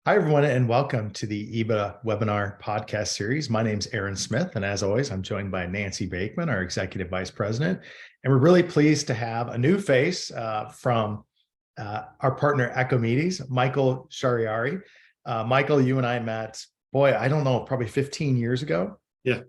Hi, everyone, and welcome to the EEBA webinar podcast series. My name is Aaron Smith, and as always, I'm joined by Nancy Bakeman, our Executive Vice President. And we're really pleased to have a new face from our partner, Ecomedes, Michael Shariari. Michael, you and I met, I don't know, probably 15 years ago. Yeah.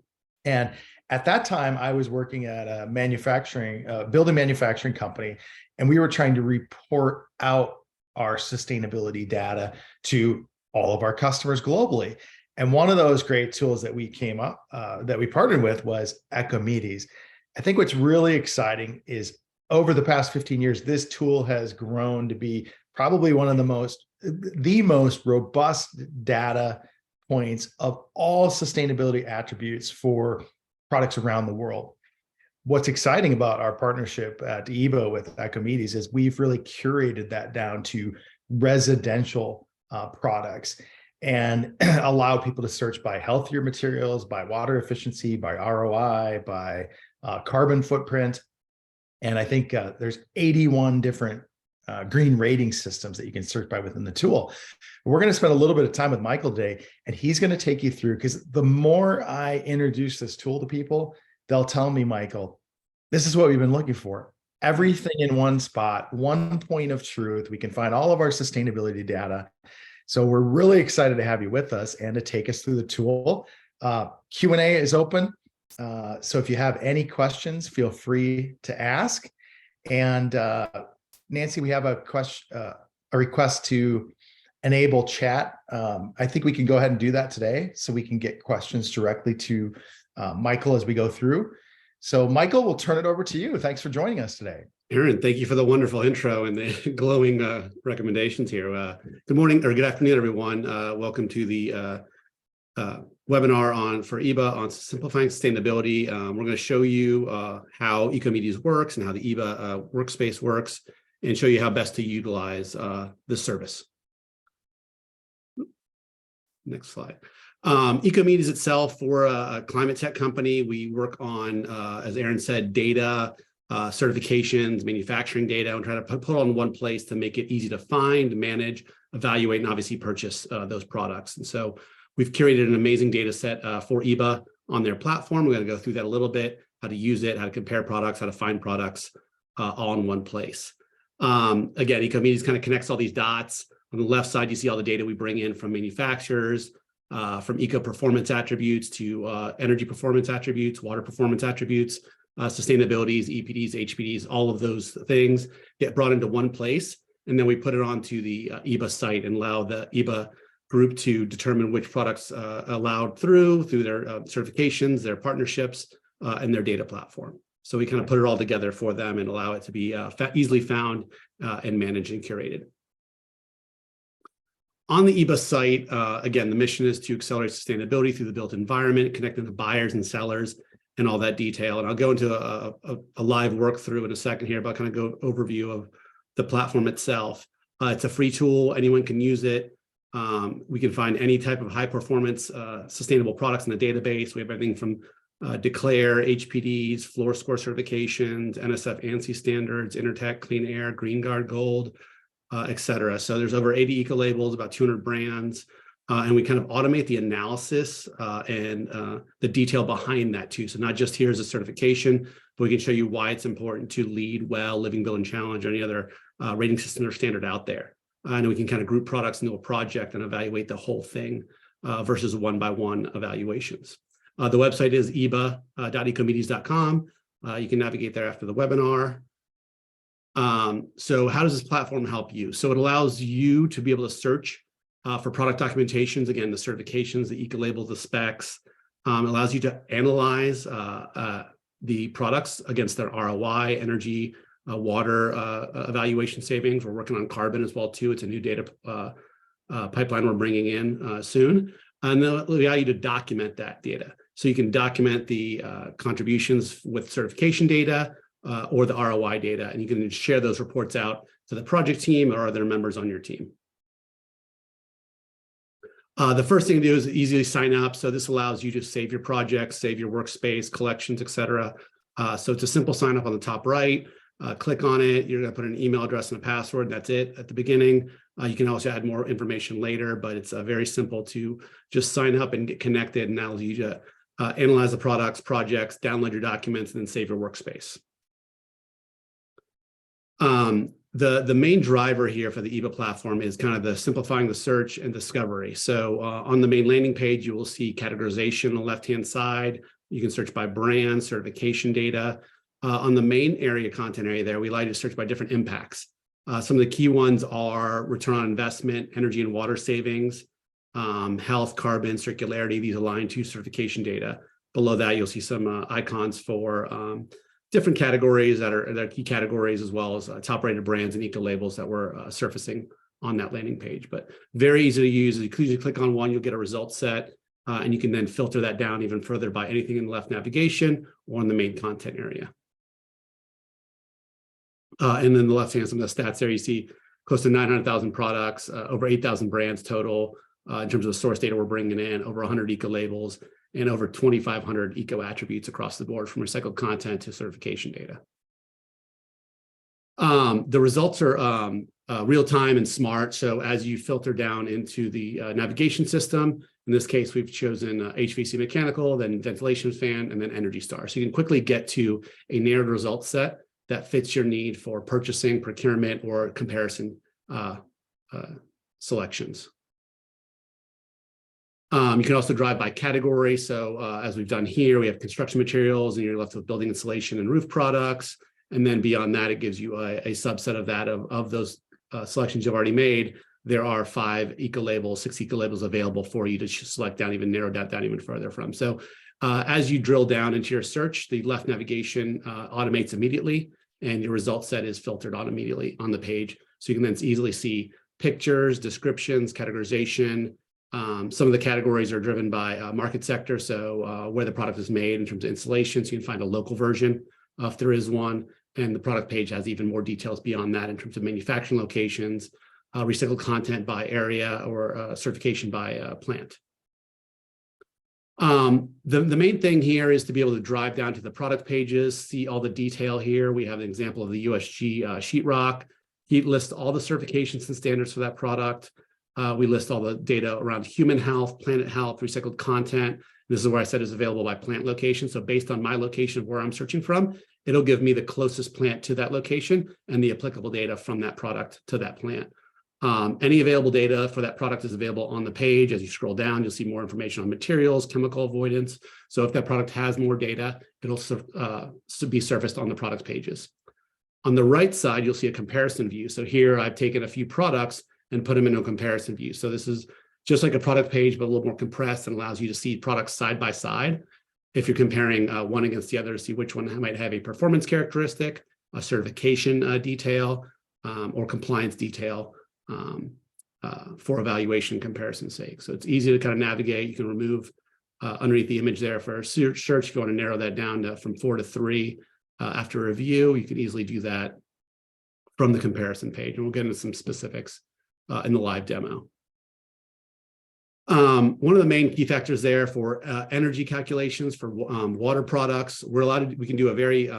And at that time, I was working at a building manufacturing company, and we were trying to report out our sustainability data to all of our customers globally. And one of those great tools that we partnered with was Ecomedes. I think what's really exciting is over the past 15 years, this tool has grown to be probably one of the most robust data points of all sustainability attributes for products around the world. What's exciting about our partnership at EEBA with Ecomedes is we've really curated that down to residential products and allowed people to search by healthier materials, by water efficiency, by ROI, by carbon footprint. And I think there's 81 different green rating systems that you can search by within the tool. We're going to spend a little bit of time with Michael today, and he's going to take you through, because the more I introduce this tool to people, they'll tell me, Michael, this is what we've been looking for. Everything in one spot, one point of truth. We can find all of our sustainability data. So we're really excited to have you with us and to take us through the tool. Q&A is open. So if you have any questions, feel free to ask. And Nancy, we have a request to enable chat. I think we can go ahead and do that today, so we can get questions directly to Michael as we go through. So Michael, we'll turn it over to you. Thanks for joining us today. Aaron, thank you for the wonderful intro and the glowing recommendations here. Good morning or good afternoon, everyone. Welcome to the webinar for EEBA on simplifying sustainability. We're going to show you how Ecomedes works and how the EEBA workspace works, and show you how best to utilize this service. Next slide. Ecomedes itself, we're a climate tech company. We work on, as Aaron said, data, certifications, manufacturing data, and try to put it all in one place to make it easy to find, manage, evaluate, and obviously purchase those products. And so we've curated an amazing data set for EEBA on their platform. We're going to go through that a little bit, how to use it, how to compare products, how to find products all in one place. Again, Ecomedes kind of connects all these dots. On the left side, you see all the data we bring in from manufacturers, from eco-performance attributes to energy performance attributes, water performance attributes, sustainabilities, EPDs, HPDs, all of those things get brought into one place. And then we put it onto the EEBA site and allow the EEBA group to determine which products allowed through their certifications, their partnerships, and their data platform. So we kind of put it all together for them and allow it to be easily found and managed and curated. On the EEBA site, again, the mission is to accelerate sustainability through the built environment, connecting the buyers and sellers and all that detail. And I'll go into a live work through in a second here, but kind of go overview of the platform itself. It's a free tool. Anyone can use it. We can find any type of high performance sustainable products in the database. We have everything from Declare, HPDs, floor score certifications, NSF ANSI standards, Intertech, Clean Air, Green Guard Gold, et cetera. So there's over 80 ecolabels, about 200 brands, and we kind of automate the analysis and the detail behind that too. So not just here's a certification, but we can show you why it's important to LEED, WELL, Living Building Challenge, or any other rating system or standard out there. And we can kind of group products into a project and evaluate the whole thing versus one-by-one evaluations. The website is eeba.ecomedes.com. You can navigate there after the webinar. So how does this platform help you? So it allows you to be able to search for product documentations, again, the certifications, the ecolabels, the specs. It allows you to analyze the products against their ROI, energy, water evaluation savings. We're working on carbon as well too. It's a new data pipeline we're bringing in soon. And they'll allow you to document that data. So you can document the contributions with certification data, or the ROI data, and you can share those reports out to the project team or other members on your team. The first thing to do is easily sign up. So this allows you to save your projects, save your workspace, collections, et cetera. So it's a simple sign up on the top right. Click on it. You're going to put an email address and a password. And that's it at the beginning. You can also add more information later, but it's very simple to just sign up and get connected, and allows you to analyze the products, projects, download your documents, and then save your workspace. The main driver here for the EEBA platform is kind of the simplifying the search and discovery. So on the main landing page, you will see categorization on the left-hand side. You can search by brand, certification data. On the main area, content area there, we allow you to search by different impacts. Some of the key ones are return on investment, energy and water savings, health, carbon, circularity. These align to certification data. Below that, you'll see some icons for different categories that are key categories, as well as top-rated brands and eco-labels that we're surfacing on that landing page. But very easy to use. You click on one, you'll get a result set, and you can then filter that down even further by anything in the left navigation or in the main content area. And then the left-hand, some of the stats there, you see close to 900,000 products, over 8,000 brands total in terms of the source data we're bringing in, over 100 eco-labels, and over 2,500 eco-attributes across the board, from recycled content to certification data. The results are real-time and smart. So as you filter down into the navigation system, in this case, we've chosen HVAC mechanical, then ventilation fan, and then Energy Star. So you can quickly get to a narrowed result set that fits your need for purchasing, procurement, or comparison selections. You can also drive by category. So as we've done here, we have construction materials, and you're left with building insulation and roof products. And then beyond that, it gives you a subset of that of those selections you've already made. There are 6 eco-labels available for you to select down, even narrow that down even further from. So as you drill down into your search, the left navigation automates immediately, and your result set is filtered on immediately on the page. So you can then easily see pictures, descriptions, categorization. Some of the categories are driven by market sector, so where the product is made in terms of installation, so you can find a local version if there is one, and the product page has even more details beyond that in terms of manufacturing locations, recycled content by area, or certification by plant. The main thing here is to be able to drive down to the product pages, see all the detail here. We have an example of the USG sheetrock. He lists all the certifications and standards for that product. We list all the data around human health, planet health, recycled content. This is where I said is available by plant location. So based on my location of where I'm searching from, it'll give me the closest plant to that location and the applicable data from that product to that plant. Any available data for that product is available on the page. As you scroll down, you'll see more information on materials, chemical avoidance. So if that product has more data, it'll be surfaced on the product pages. On the right side, you'll see a comparison view. So here I've taken a few products and put them into a comparison view. So this is just like a product page, but a little more compressed, and allows you to see products side by side. If you're comparing one against the other, see which one might have a performance characteristic, a certification detail, or compliance detail for evaluation comparison's sake. So it's easy to kind of navigate. You can remove underneath the image there for search. If you want to narrow that down from 4 to 3 after review, you can easily do that from the comparison page. And we'll get into some specifics in the live demo. One of the main key factors there for energy calculations for water products, we can do a very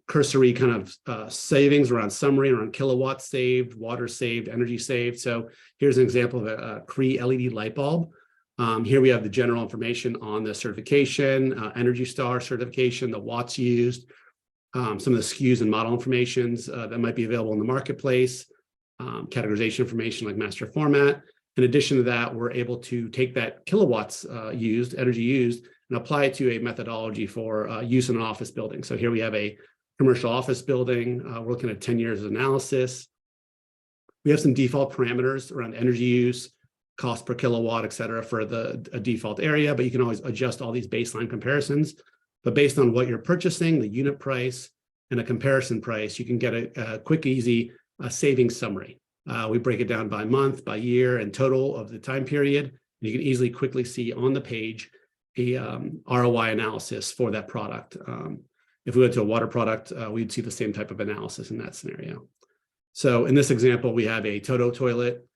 cursory kind of savings around summary, around kilowatts saved, water saved, energy saved. So here's an example of a Cree LED light bulb. Here we have the general information on the certification, Energy Star certification, the watts used, some of the SKUs and model informations that might be available in the marketplace, categorization information like master format. In addition to that, we're able to take that kilowatts used, energy used, and apply it to a methodology for use in an office building. So here we have a commercial office building. We're looking at 10 years of analysis. We have some default parameters around energy use, cost per kilowatt, et cetera, for a default area, but you can always adjust all these baseline comparisons. But based on what you're purchasing, the unit price, and a comparison price, you can get a quick, easy savings summary. We break it down by month, by year, and total of the time period. And you can easily, quickly see on the page a ROI analysis for that product. If we went to a water product, we'd see the same type of analysis in that scenario. So in this example, we have a Toto toilet.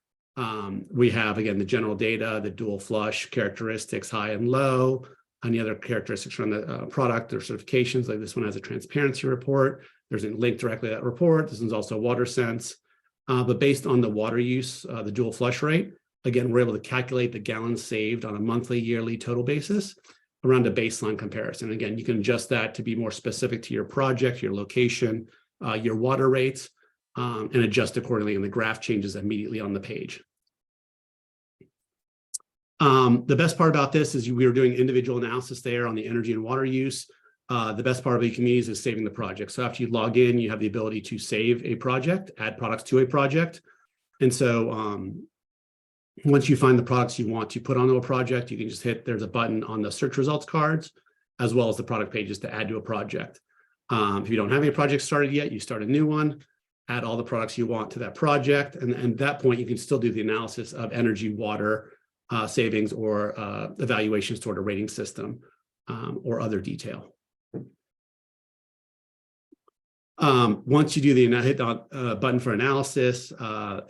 We have, again, the general data, the dual flush characteristics, high and low, any other characteristics around the product or certifications. Like this one has a transparency report. There's a link directly to that report. This one's also water sense. But based on the water use, the dual flush rate, again, we're able to calculate the gallons saved on a monthly, yearly total basis around a baseline comparison. Again, you can adjust that to be more specific to your project, your location, your water rates, and adjust accordingly. And the graph changes immediately on the page. The best part about this is we were doing individual analysis there on the energy and water use. The best part of Ecomedes is saving the project. So after you log in, you have the ability to save a project, add products to a project. And so once you find the products you want to put onto a project, you can just hit, there's a button on the search results cards, as well as the product pages to add to a project. If you don't have any projects started yet, you start a new one, add all the products you want to that project. And at that point, you can still do the analysis of energy, water, savings, or evaluations toward a rating system or other detail. Once you do the hit the button for analysis,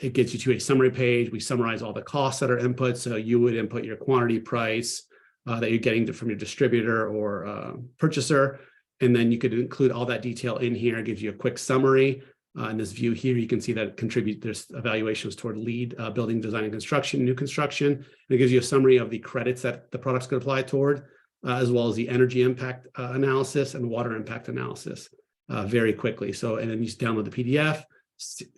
it gets you to a summary page. We summarize all the costs that are input. So you would input your quantity, price that you're getting from your distributor or purchaser. And then you could include all that detail in here. It gives you a quick summary. In this view here, you can see that there's evaluations toward lead building, design, and construction, new construction. And it gives you a summary of the credits that the products could apply toward, as well as the energy impact analysis and water impact analysis very quickly. So, and then you just download the PDF,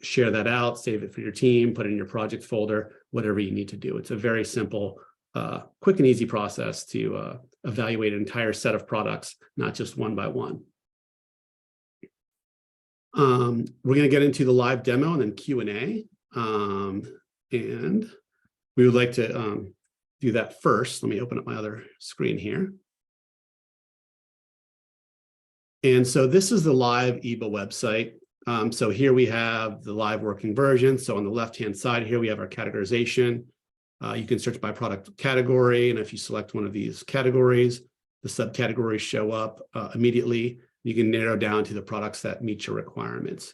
share that out, save it for your team, put it in your project folder, whatever you need to do. It's a very simple, quick and easy process to evaluate an entire set of products, not just one by one. We're going to get into the live demo and then Q&A. And we would like to do that first. Let me open up my other screen here. And so this is the live EEBA website. So here we have the live working version. So on the left-hand side here, we have our categorization. You can search by product category. And if you select one of these categories, the subcategories show up immediately. You can narrow down to the products that meet your requirements.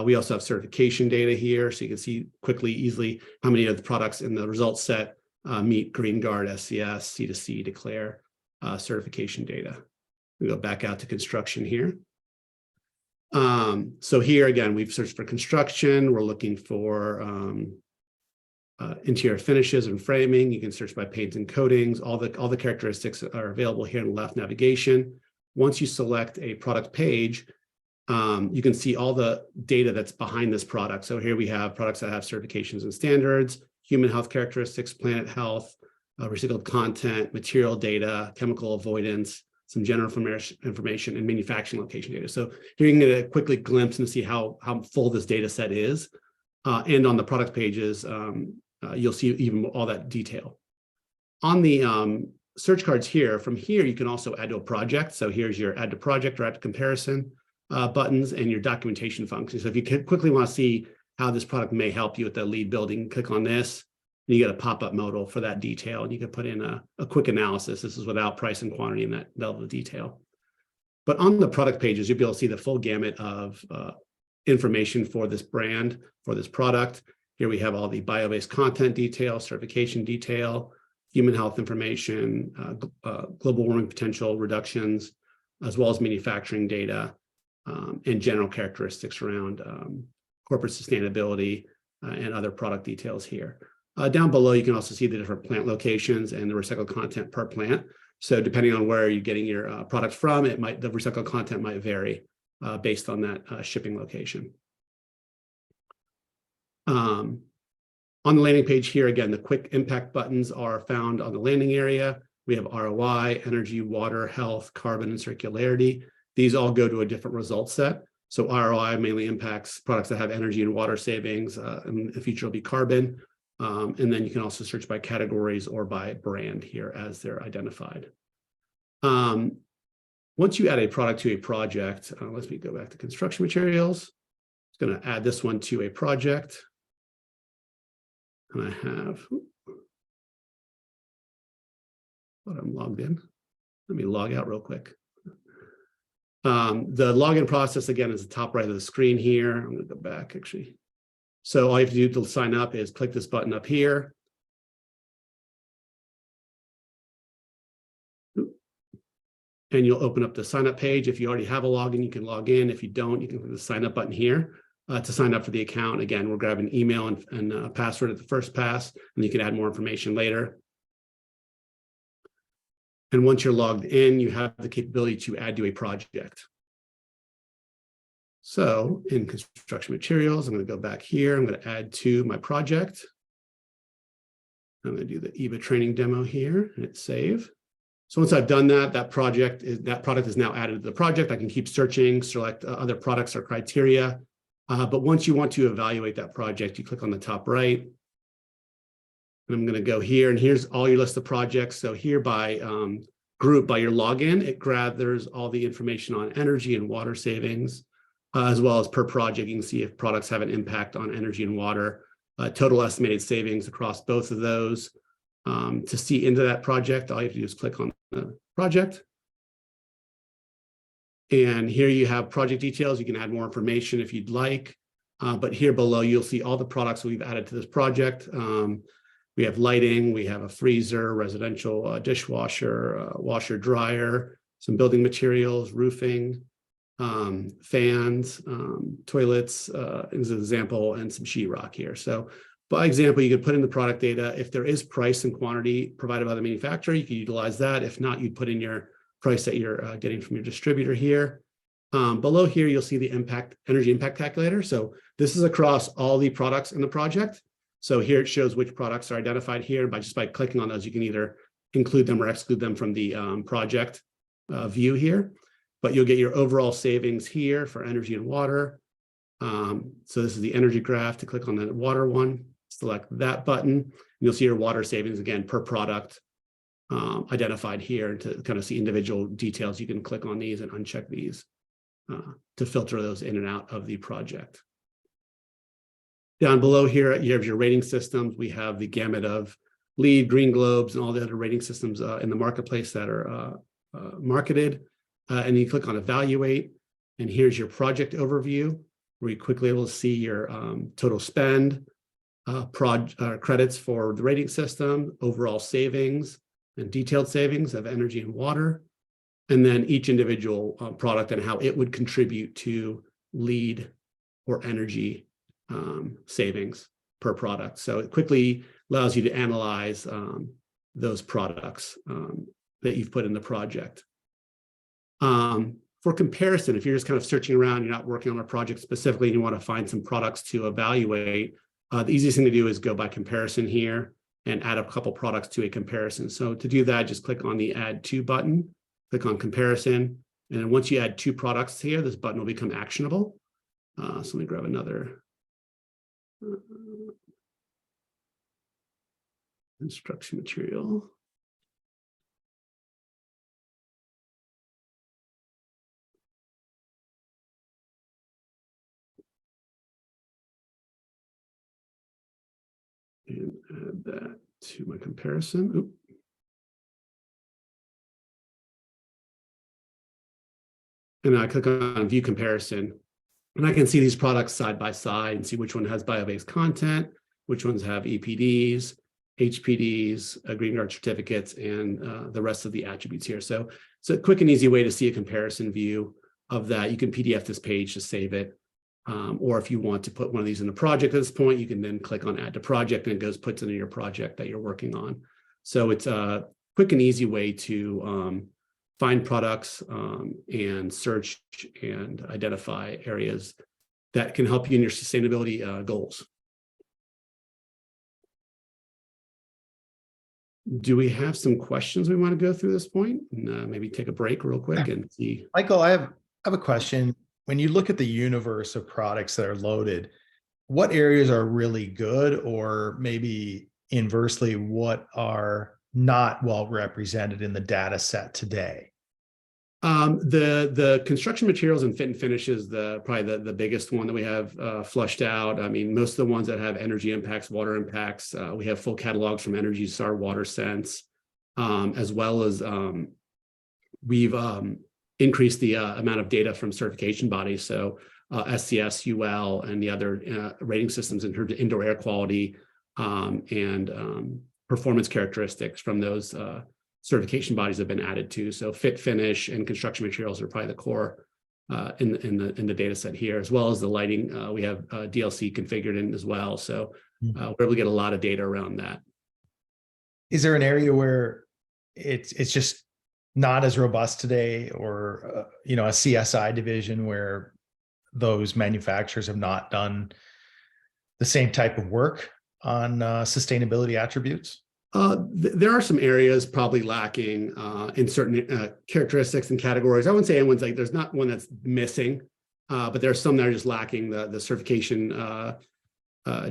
We also have certification data here. So you can see quickly, easily, how many of the products in the results set meet Green Guard, SCS, C2C, Declare certification data. We go back out to construction here. So here again, we've searched for construction. We're looking for interior finishes and framing. You can search by paints and coatings. All the characteristics are available here in the left navigation. Once you select a product page, you can see all the data that's behind this product. So here we have products that have certifications and standards, human health characteristics, planet health, recycled content, material data, chemical avoidance, some general information, and manufacturing location data. So here you can get a quickly glimpse and see how full this data set is. And on the product pages, you'll see even all that detail. On the search cards here, from here, you can also add to a project. So here's your add to project or add to comparison buttons and your documentation function. So if you quickly want to see how this product may help you with the lead building, click on this. And you get a pop-up modal for that detail, and you can put in a quick analysis. This is without price and quantity in that level of detail. But on the product pages, you'll be able to see the full gamut of information for this brand, for this product. Here we have all the bio-based content detail, certification detail, human health information, global warming potential reductions, as well as manufacturing data and general characteristics around corporate sustainability and other product details here. Down below, you can also see the different plant locations and the recycled content per plant. So depending on where you're getting your products from, the recycled content might vary based on that shipping location. On the landing page here, again, the quick impact buttons are found on the landing area. We have ROI, energy, water, health, carbon, and circularity. These all go to a different result set. So ROI mainly impacts products that have energy and water savings. In the future, will be carbon. And then you can also search by categories or by brand here as they're identified. Once you add a product to a project, let me go back to construction materials. I'm going to add this one to a project. And I have, but I'm logged in. Let me log out real quick. The login process, again, is the top right of the screen here. I'm going to go back, actually. So all you have to do to sign up is click this button up here. and you'll open up the sign up page. If you already have a login, you can log in. If you don't, you can click the sign up button here to sign up for the account. Again, we'll grab an email and a password at the first pass, and you can add more information later. And once you're logged in, you have the capability to add to a project. So in construction materials, I'm going to go back here. I'm going to add to my project. I'm going to do the EEBA training demo here and hit save. So once I've done that, that product is now added to the project. I can keep searching, select other products or criteria. But once you want to evaluate that project, you click on the top right. And I'm going to go here, and here's all your list of projects. So here by group, by your login, it gathers all the information on energy and water savings, as well as per project. You can see if products have an impact on energy and water, total estimated savings across both of those. To see into that project, all you have to do is click on the project. And here you have project details. You can add more information if you'd like. But here below, you'll see all the products we've added to this project. We have lighting, we have a freezer, residential dishwasher, washer, dryer, some building materials, roofing, fans, toilets, as an example, and some sheetrock here. So by example, you could put in the product data. If there is price and quantity provided by the manufacturer, you can utilize that. If not, you'd put in your price that you're getting from your distributor here. Below here, you'll see the energy impact calculator. So this is across all the products in the project. So here it shows which products are identified here. Just by clicking on those, you can either include them or exclude them from the project view here. But you'll get your overall savings here for energy and water. So this is the energy graph. To click on the water one, select that button, and you'll see your water savings again per product identified here. To kind of see individual details, you can click on these and uncheck these to filter those in and out of the project. Down below here, you have your rating systems. We have the gamut of LEED, green globes, and all the other rating systems in the marketplace that are marketed. And you click on evaluate, and here's your project overview, where you're quickly able to see your total spend, credits for the rating system, overall savings, and detailed savings of energy and water, and then each individual product and how it would contribute to LEED or energy savings per product. So it quickly allows you to analyze those products that you've put in the project. For comparison, if you're just kind of searching around, you're not working on a project specifically, and you want to find some products to evaluate, the easiest thing to do is go by comparison here and add a couple products to a comparison. So to do that, just click on the Add To button, click on Comparison, and then once you add 2 products here, this button will become actionable. So let me grab another construction material. And add that to my comparison. Oop. And I click on View Comparison, and I can see these products side by side and see which one has bio-based content, which ones have EPDs, HPDs, green guard certificates, and the rest of the attributes here. So it's a quick and easy way to see a comparison view of that. You can PDF this page to save it. Or if you want to put one of these in the project at this point, you can then click on Add to Project, and it puts into your project that you're working on. So it's a quick and easy way to find products and search and identify areas that can help you in your sustainability goals. Do we have some questions we want to go through this point? And, maybe take a break real quick and see. Michael, I have a question. When you look at the universe of products that are loaded, what areas are really good, or maybe inversely, what are not well represented in the data set today? The construction materials and fit and finish is probably the biggest one that we have flushed out. I mean, most of the ones that have energy impacts, water impacts, we have full catalogs from Energy Star, WaterSense, as well as we've increase the amount of data from certification bodies. So SCS, UL, and the other rating systems in terms of indoor air quality and performance characteristics from those certification bodies have been added to. So fit, finish, and construction materials are probably the core in the data set here, as well as the lighting. We have DLC configured in as well. So we're able to get a lot of data around that. Is there an area where it's just not as robust today, or a CSI division where those manufacturers have not done the same type of work on sustainability attributes? There are some areas probably lacking in certain characteristics and categories. I wouldn't say anyone's like, there's not one that's missing, but there's some that are just lacking the certification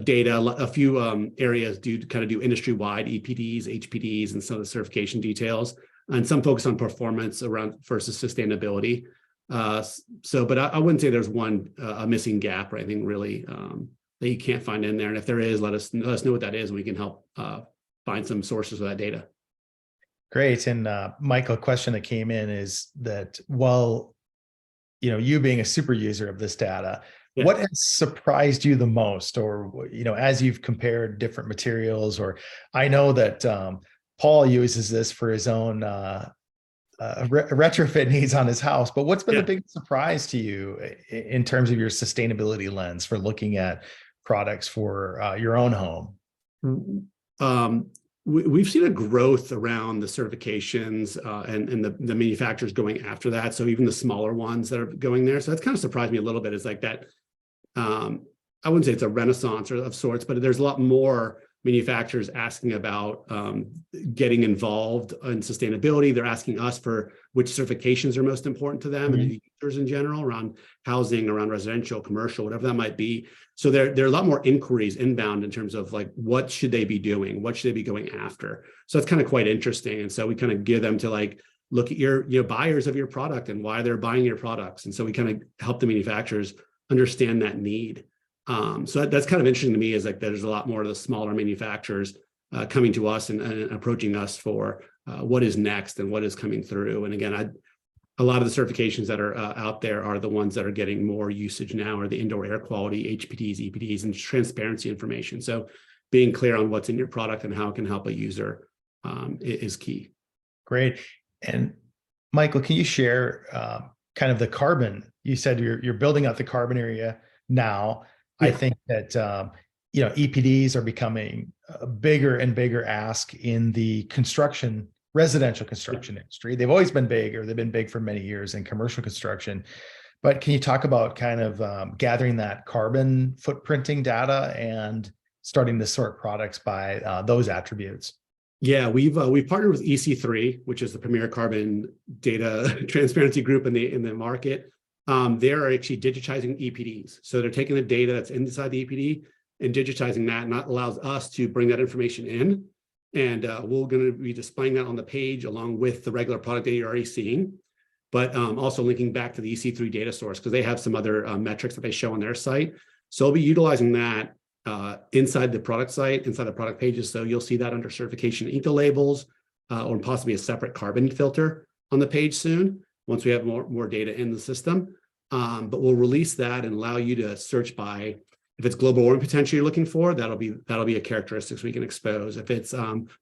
data. A few areas do industry-wide EPDs, HPDs, and some of the certification details, and some focus on performance around versus sustainability. But I wouldn't say there's a missing gap or anything really that you can't find in there. And if there is, let us know what that is, and we can help find some sources of that data. Great. And Michael, a question that came in is that, well, you being a super user of this data, yeah, what has surprised you the most? Or, as you've compared different materials, or I know that Paul uses this for his own retrofit needs on his house, but what's been the biggest surprise to you in terms of your sustainability lens for looking at products for your own home? We've seen a growth around the certifications and the manufacturers going after that. So even the smaller ones that are going there. So that's kind of surprised me a little bit. It's like that. I wouldn't say it's a renaissance of sorts, but there's a lot more manufacturers asking about getting involved in sustainability. They're asking us for which certifications are most important to them, and the users in general, around housing, around residential, commercial, whatever that might be. So there are a lot more inquiries inbound in terms of like, what should they be doing? What should they be going after? So it's kind of quite interesting. And so we kind of give them to like, look at your buyers of your product and why they're buying your products. And so we kind of help the manufacturers understand that need. So that's kind of interesting to me, is like there's a lot more of the smaller manufacturers coming to us and approaching us for what is next and what is coming through. And again, a lot of the certifications that are out there are the ones that are getting more usage now, are the indoor air quality, HPDs, EPDs, and transparency information. So being clear on what's in your product and how it can help a user is key. Great. And Michael, can you share kind of the carbon? You said you're building out the carbon area now. Yeah. I think that EPDs are becoming a bigger and bigger ask in the residential construction industry. They've always been big, or they've been big for many years in commercial construction. But can you talk about kind of gathering that carbon footprinting data and starting to sort products by those attributes? Yeah, we've partnered with EC3, which is the premier carbon data transparency group in the market. They're actually digitizing EPDs. So they're taking the data that's inside the EPD and digitizing that, and that allows us to bring that information in. And we're going to be displaying that on the page along with the regular product data you're already seeing, but also linking back to the EC3 data source, because they have some other metrics that they show on their site. So we'll be utilizing that inside the product site, inside the product pages. So you'll see that under certification ecolabels, or possibly a separate carbon filter on the page soon, once we have more data in the system. But we'll release that and allow you to search by, if it's global warming potential you're looking for, that'll be a characteristics we can expose. If it's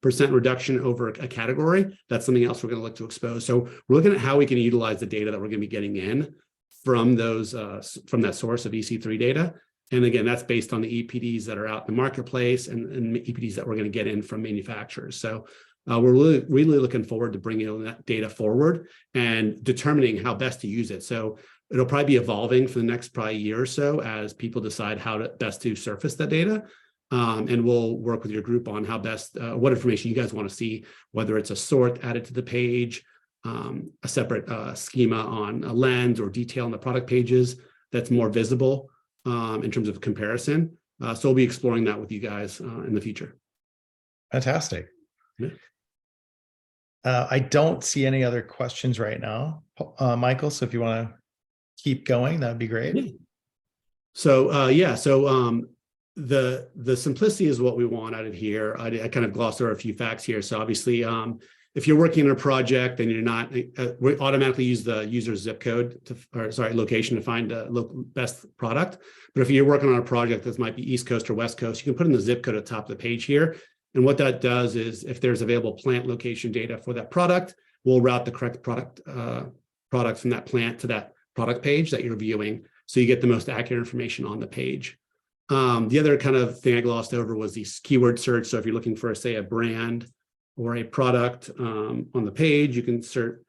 percent reduction over a category, that's something else we're going to look to expose. So we're looking at how we can utilize the data that we're going to be getting in from those from that source of EC3 data. And again, that's based on the EPDs that are out in the marketplace and EPDs that we're going to get in from manufacturers. So we're really looking forward to bringing that data forward and determining how best to use it. So it'll probably be evolving for the next year or so as people decide how to best to surface that data. And we'll work with your group on how best, what information you guys want to see, whether it's a sort added to the page, a separate schema on a lens or detail on the product pages that's more visible in terms of comparison. So we'll be exploring that with you guys in the future. Fantastic. Yeah. I don't see any other questions right now, Michael. So if you want to keep going, that'd be great. Yeah. So the simplicity is what we want out of here. I kind of glossed over a few facts here. So obviously, if you're working on a project and you're not, we automatically use the user's zip code location to find a best product. But if you're working on a project that might be East Coast or West Coast, you can put in the zip code at the top of the page here. And what that does is if there's available plant location data for that product, we'll route the correct product from that plant to that product page that you're viewing. So you get the most accurate information on the page. The other kind of thing I glossed over was the keyword search. So if you're looking for, say, a brand or a product on the page, you can start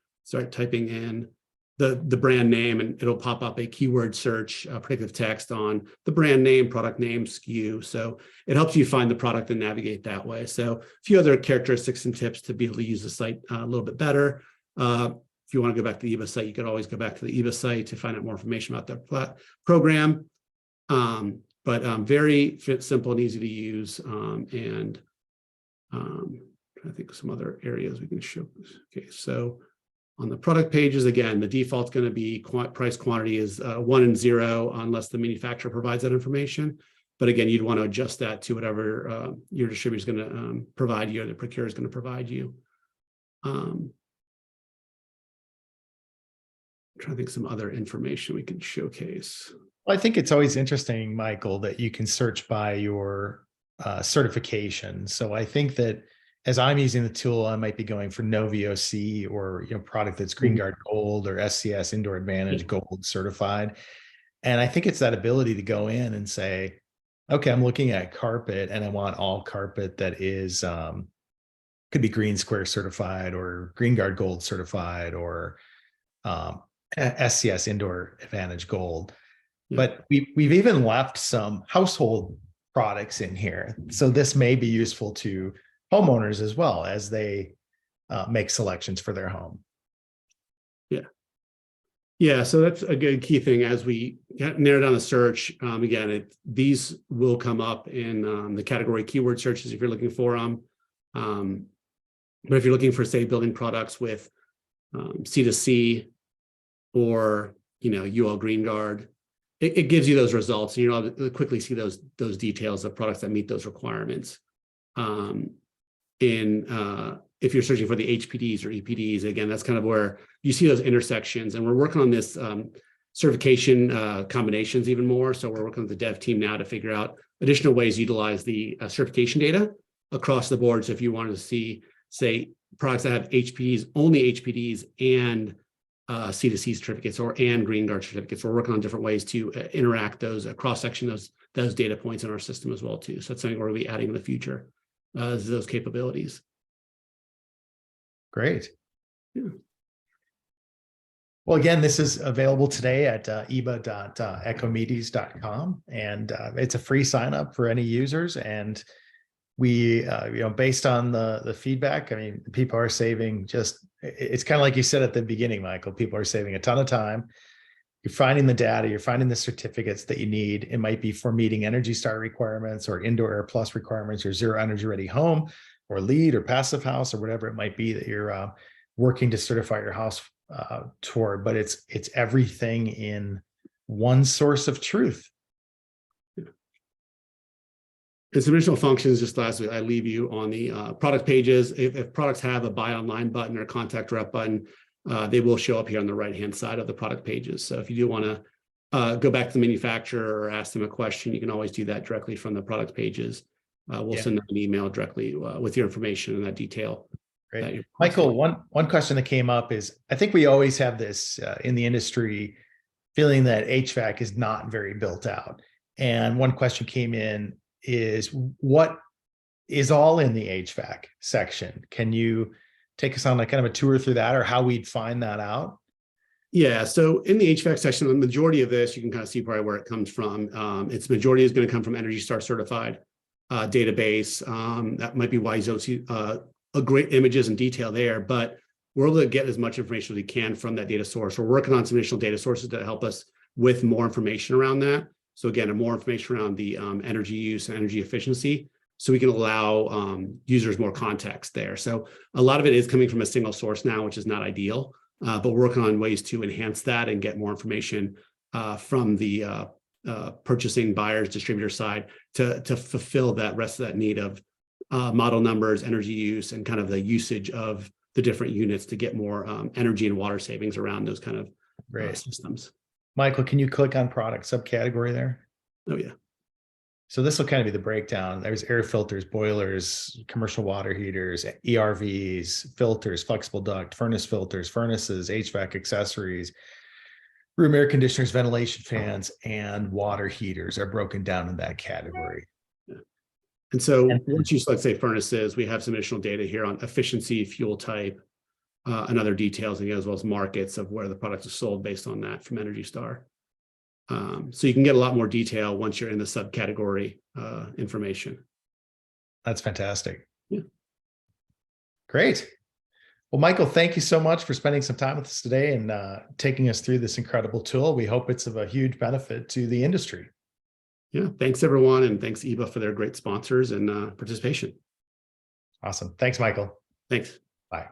typing in the brand name, and it'll pop up a keyword search, predictive text on the brand name, product name, SKU. So it helps you find the product and navigate that way. So a few other characteristics and tips to be able to use the site a little bit better. If you want to go back to the EEBA site, you can always go back to the EEBA site to find out more information about the program. But very simple and easy to use. I think some other areas we can show. Okay, so on the product pages, again, the default's going to be price quantity is 1 and 0 unless the manufacturer provides that information. But again, you'd want to adjust that to whatever your distributor is going to provide you, or the procurer is going to provide you. I'm trying to think some other information we can showcase. Well, I think it's always interesting, Michael, that you can search by your certification. So I think that as I'm using the tool, I might be going for no VOC, or product that's GreenGuard Gold or SCS Indoor Advantage Gold certified. And I think it's that ability to go in and say, okay, I'm looking at carpet and I want all carpet that is could be Green Square certified or GreenGuard Gold certified or SCS Indoor Advantage Gold. But we've even left some household products in here. So this may be useful to homeowners as well as they make selections for their home. Yeah, so that's a good key thing as we narrow down the search. Again, these will come up in the category keyword searches if you're looking for them. But if you're looking for, say, building products with C2C or UL GreenGuard, it gives you those results, and you're able to quickly see those details of products that meet those requirements. If you're searching for the HPDs or EPDs, again, that's kind of where you see those intersections. And we're working on this certification combinations even more. So we're working with the dev team now to figure out additional ways to utilize the certification data across the board. So if you wanted to see, say, products that have HPDs, only HPDs and C2C certificates and GreenGuard certificates, we're working on different ways to interact those, cross-section those data points in our system as well too. So that's something we're going to be adding in the future, those capabilities. Great. Yeah. Well, again, this is available today at eeba.ecomedes.com, and it's a free sign up for any users. And we, based on the feedback, I mean, people are saving it's kind of like you said at the beginning, Michael, people are saving a ton of time. You're finding the data, you're finding the certificates that you need. It might be for meeting Energy Star requirements or Indoor Air Plus requirements or Zero Energy Ready Home or LEED or Passive House or whatever it might be that you're working to certify your house toward. But it's everything in one source of truth. And some additional functions, just lastly, I leave you on the product pages. If products have a buy online button or contact rep button, they will show up here on the right-hand side of the product pages. So if you do want to go back to the manufacturer or ask them a question, you can always do that directly from the product pages. We'll send them an email directly with your information and that detail. Great. Michael, one question that came up is, I think we always have this in the industry feeling that HVAC is not very built out. And one question came in is, what is all in the HVAC section? Can you take us on kind of a tour through that, or how we'd find that out? Yeah, so in the HVAC section, the majority of this, you can kind of see probably where it comes from. Its majority is going to come from Energy Star certified database. That might be why you don't see great images and detail there, but we're able to get as much information as we can from that data source. We're working on some additional data sources that help us with more information around that. So again, more information around the energy use and energy efficiency, so we can allow users more context there. So a lot of it is coming from a single source now, which is not ideal, but we're working on ways to enhance that and get more information from the purchasing buyers, distributor side to fulfill that rest of that need of model numbers, energy use, and kind of the usage of the different units to get more energy and water savings around those kind of systems. Michael, can you click on product subcategory there? Oh, yeah. So this will kind of be the breakdown. There's air filters, boilers, commercial water heaters, ERVs, filters, flexible duct, furnace filters, furnaces, HVAC accessories, room air conditioners, ventilation fans, and water heaters are broken down in that category. And so once you select, say, furnaces, we have some additional data here on efficiency, fuel type, and other details, and as well as markets of where the product is sold based on that from Energy Star. So you can get a lot more detail once you're in the subcategory information. That's fantastic. Yeah. Great. Well, Michael, thank you so much for spending some time with us today and taking us through this incredible tool. We hope it's of a huge benefit to the industry. Yeah, thanks everyone, and thanks EEBA for their great sponsors and participation. Awesome. Thanks, Michael. Thanks. Bye.